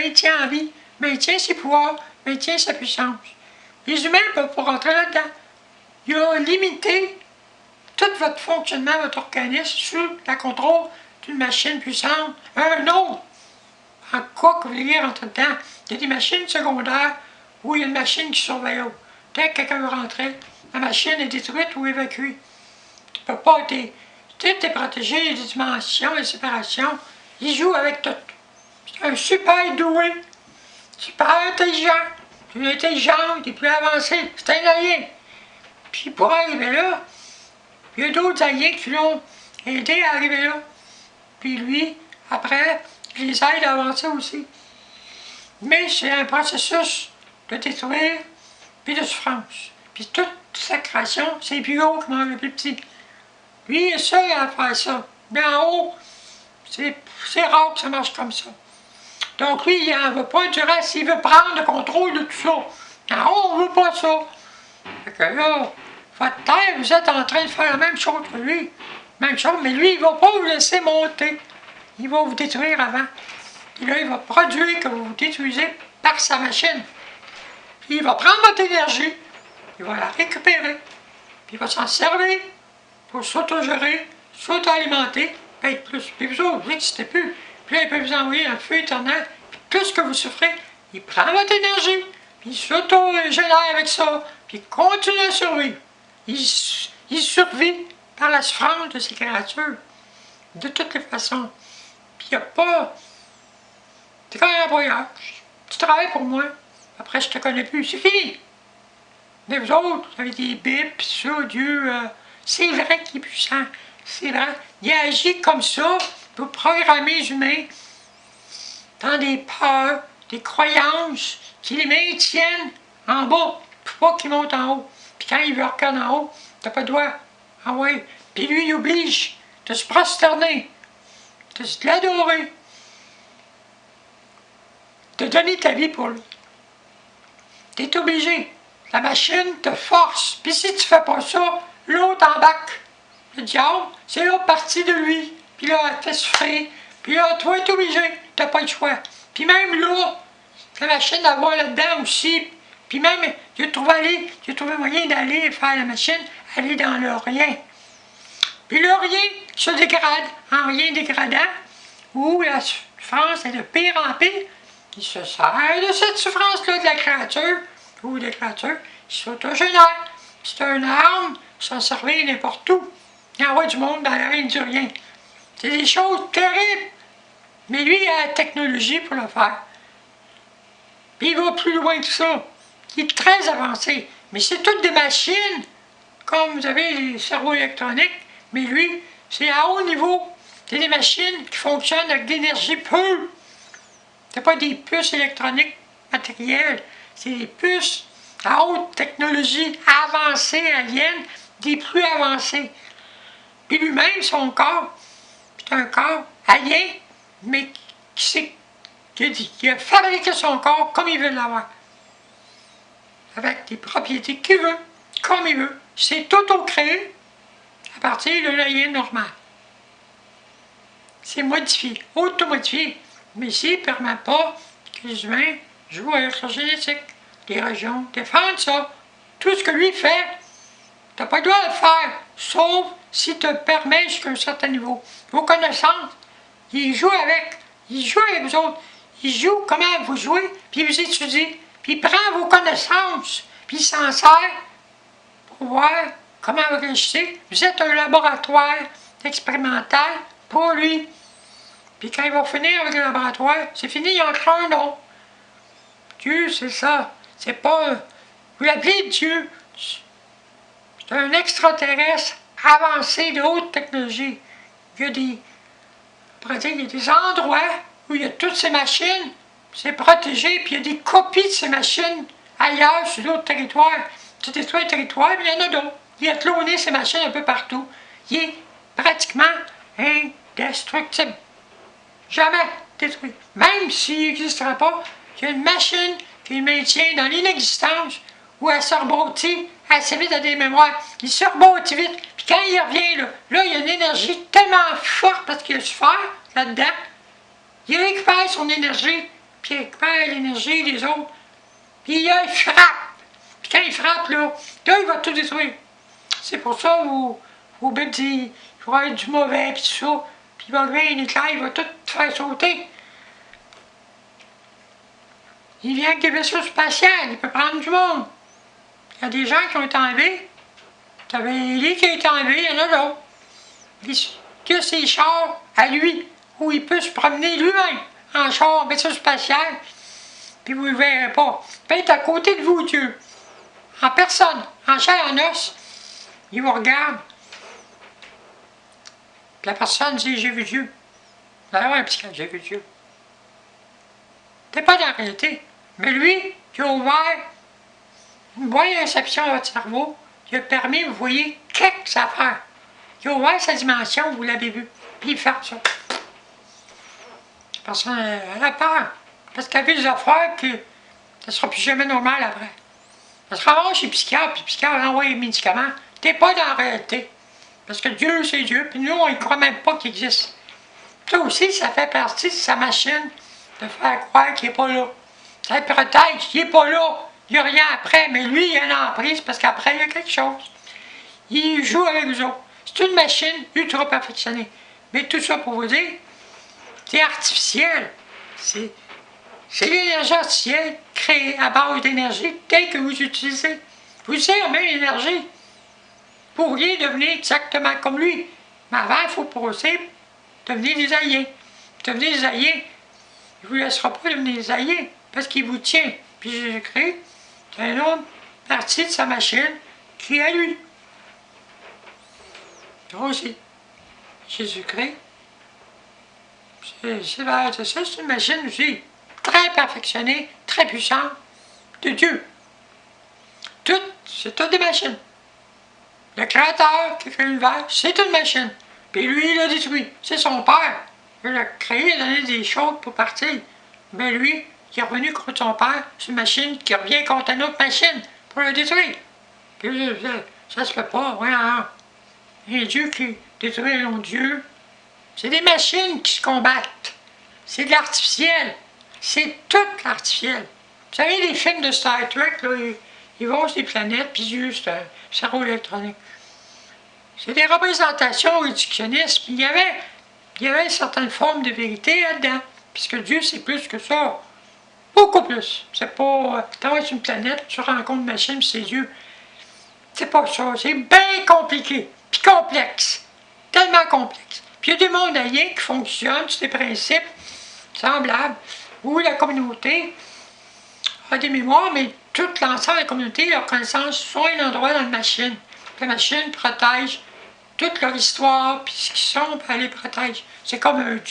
maintient en vie, maintient ses pouvoirs, maintient sa puissance. Les humains ne peuvent pas rentrer là-dedans. Il a limité tout votre fonctionnement, votre organisme, sous le contrôle d'une machine puissante, un autre. En quoi que vous voulez rentrer dedans, il y a des machines secondaires où il y a une machine qui surveille l'autre. Dès que quelqu'un veut rentrer, la machine est détruite ou évacuée. Tu peux pas, tu es protégé, il y a des dimensions, des séparations. Il joue avec tout. C'est un super doué, super intelligent. Plus intelligent, il est plus avancé. C'est un alien. Puis pour arriver là, il y a d'autres aliens qui l'ont aidé à arriver là. Puis lui, après, il les aide à avancer aussi. Mais c'est un processus de détruire puis de souffrance. Puis toute sa création, c'est le plus gros qui mange le plus petit. Lui, il est seul à faire ça. Mais en haut, c'est rare que ça marche comme ça. Donc lui, il n'en veut pas du reste, il veut prendre le contrôle de tout ça. En haut, on ne veut pas ça. Fait que là, votre terre, vous êtes en train de faire la même chose que lui. Même chose, mais lui, il ne va pas vous laisser monter. Il va vous détruire avant. Et là, il va produire que vous vous détruisez par sa machine. Puis il va prendre votre énergie, il va la récupérer, puis il va s'en servir pour s'autogérer, s'auto-alimenter, puis être plus. Puis vous autres, vous n'existez plus. Puis là, il peut vous envoyer un feu éternel. Puis plus que vous souffrez, il prend votre énergie, puis il s'auto-génère avec ça, puis il continue à survivre. Il survit par la souffrance de ces créatures, de toutes les façons. Puis il n'y a pas... T'es quand même un voyage. Tu travailles pour moi. Après, je te connais plus. C'est fini. Mais vous autres, vous avez des bibles, pis ça, Dieu, c'est vrai qu'il est puissant. C'est vrai. Il agit comme ça pour programmer les humains dans des peurs, des croyances qui les maintiennent en bas, pour pas qu'ils montent en haut. Puis quand il veut regarder en haut, t'as pas le droit. Ah ouais. Puis lui, il oblige de se prosterner, de l'adorer, de donner ta vie pour lui. Tu es obligé. La machine te force. Puis si tu fais pas ça, l'autre embarque. Le diable, c'est l'autre partie de lui. Puis là, elle te fait souffrir. Puis là, toi, tu es obligé. Tu n'as pas le choix. Puis même là, la machine elle va là-dedans aussi. Puis même, j'ai trouvé moyen d'aller faire la machine, aller dans le rien. Puis le rien se dégrade en rien dégradant, où la souffrance est de pire en pire. Il se sert de cette souffrance-là de la créature, ou des créatures, qui s'autogénèrent. C'est une arme, s'en servir n'importe où. Il envoie du monde dans la reine du rien. C'est des choses terribles. Mais lui, il a la technologie pour le faire. Puis il va plus loin que ça. Il est très avancé. Mais c'est toutes des machines, comme vous avez les cerveaux électroniques, mais lui, c'est à haut niveau. C'est des machines qui fonctionnent avec de l'énergie pure. C'est pas des puces électroniques matérielles, c'est des puces à haute technologie, avancées, aliens, des plus avancés. Puis lui-même, son corps, c'est un corps alien, mais qui a fabriqué son corps comme il veut l'avoir. Avec des propriétés qu'il veut, comme il veut. C'est auto-créé à partir de l'alien normal. C'est modifié, auto-modifié. Mais ici, il ne permet pas que les humains jouent avec leur génétique. Les régions défendent ça. Tout ce que lui fait, tu n'as pas le droit de le faire, sauf si tu te permets jusqu'à un certain niveau. Vos connaissances, il joue avec vous autres. Il joue comment vous jouez, puis vous étudiez, puis il prend vos connaissances, puis il s'en sert pour voir comment vous réussissez. Vous êtes un laboratoire expérimental pour lui. Puis quand il va finir avec le laboratoire, c'est fini, il en crée un autre. Dieu, c'est ça. C'est pas... Vous l'appelez Dieu. C'est un extraterrestre avancé de haute technologie. Il y a des... il y a des endroits où il y a toutes ces machines, c'est protégé, puis il y a des copies de ces machines ailleurs, sur d'autres territoires. Tu détruis un territoire, mais il y en a d'autres. Il a cloné ces machines un peu partout. Il est pratiquement indestructible. Jamais détruit. Même s'il n'existerait pas, il y a une machine qui le maintient dans l'inexistence où elle se rebondit assez vite à des mémoires. Il se rebondit vite. Puis quand il revient, là, il y a une énergie tellement forte parce qu'il a souffert là-dedans. Il récupère son énergie puis il récupère l'énergie des autres, puis là, il frappe. Puis quand il frappe, là, il va tout détruire. C'est pour ça où Ben dit, il va y avoir du mauvais, puis tout ça, puis il va lever un éclair, il va tout faire sauter. Il vient avec des vaisseaux spatials, il peut prendre du monde. Il y a des gens qui ont été enlevés. Il y avait lui qui a été enlevé, il y en a d'autres. Que ses chars à lui, où il peut se promener lui-même en char, en vaisseau spatial, puis vous ne le verrez pas. Il peut être à côté de vous, Dieu, en personne, en chair, en os. Il vous regarde. Puis la personne dit, j'ai vu Dieu. Alors, un psychiatre, j'ai vu Dieu. T'es pas dans la réalité. Mais lui, qui a ouvert une voie d'inception à votre cerveau, il a permis, vous voyez, quelques affaires. Il a ouvert sa dimension, vous l'avez vu. Puis il fait ça. La personne, elle a peur. Parce qu'elle a vu des affaires que ça ne sera plus jamais normal après. Elle se ramasse chez le psychiatre, puis le psychiatre va envoyer les médicaments. T'es pas dans la réalité. Parce que Dieu, c'est Dieu, puis nous, on ne croit même pas qu'il existe. Ça aussi, ça fait partie de sa machine de faire croire qu'il n'est pas là. Ça le protège, il n'est pas là. Il n'y a rien après, mais lui, il a une emprise parce qu'après, il y a quelque chose. Il joue avec vous autres. C'est une machine ultra perfectionnée. Mais tout ça pour vous dire, c'est artificiel. C'est l'énergie artificielle créée à base d'énergie telle que vous utilisez. Vous utilisez la même énergie. Vous pourriez devenir exactement comme lui. Mais avant, il faut passer, devenir des alliés. Devenir des alliés, il ne vous laissera pas devenir des alliés parce qu'il vous tient. Puis Jésus-Christ, c'est une autre partie de sa machine qui est à lui. Toi aussi. Jésus-Christ, c'est une machine aussi très perfectionnée, très puissante de Dieu. C'est toutes des machines. Le Créateur qui crée l'univers, c'est une machine. Puis lui, il l'a détruit. C'est son père. Il a créé, il a donné des choses pour partir. Mais lui, il est revenu contre son père. C'est une machine qui revient contre une autre machine pour le détruire. Puis ça se fait pas. Ouais, hein. Il y a Dieu qui détruit un autre Dieu. C'est des machines qui se combattent. C'est de l'artificiel. C'est tout l'artificiel. Vous savez, les films de Star Trek, là, ils vont sur des planètes, puis Dieu, c'est un cerveau électronique. C'est des représentations réductionnistes, puis il y avait une certaine forme de vérité là-dedans. Puisque Dieu, c'est plus que ça. Beaucoup plus. C'est pas, t'es sur une planète, tu rencontres une machine, puis c'est Dieu. C'est pas ça. C'est bien compliqué, puis complexe. Tellement complexe. Puis il y a des mondes alliés qui fonctionnent sur des principes semblables, où la communauté a des mémoires, mais tout l'ensemble de la communauté, leurs connaissances sont un endroit dans la machine. La machine protège toute leur histoire, puis ce qu'ils sont, puis elle les protège. C'est comme un Dieu.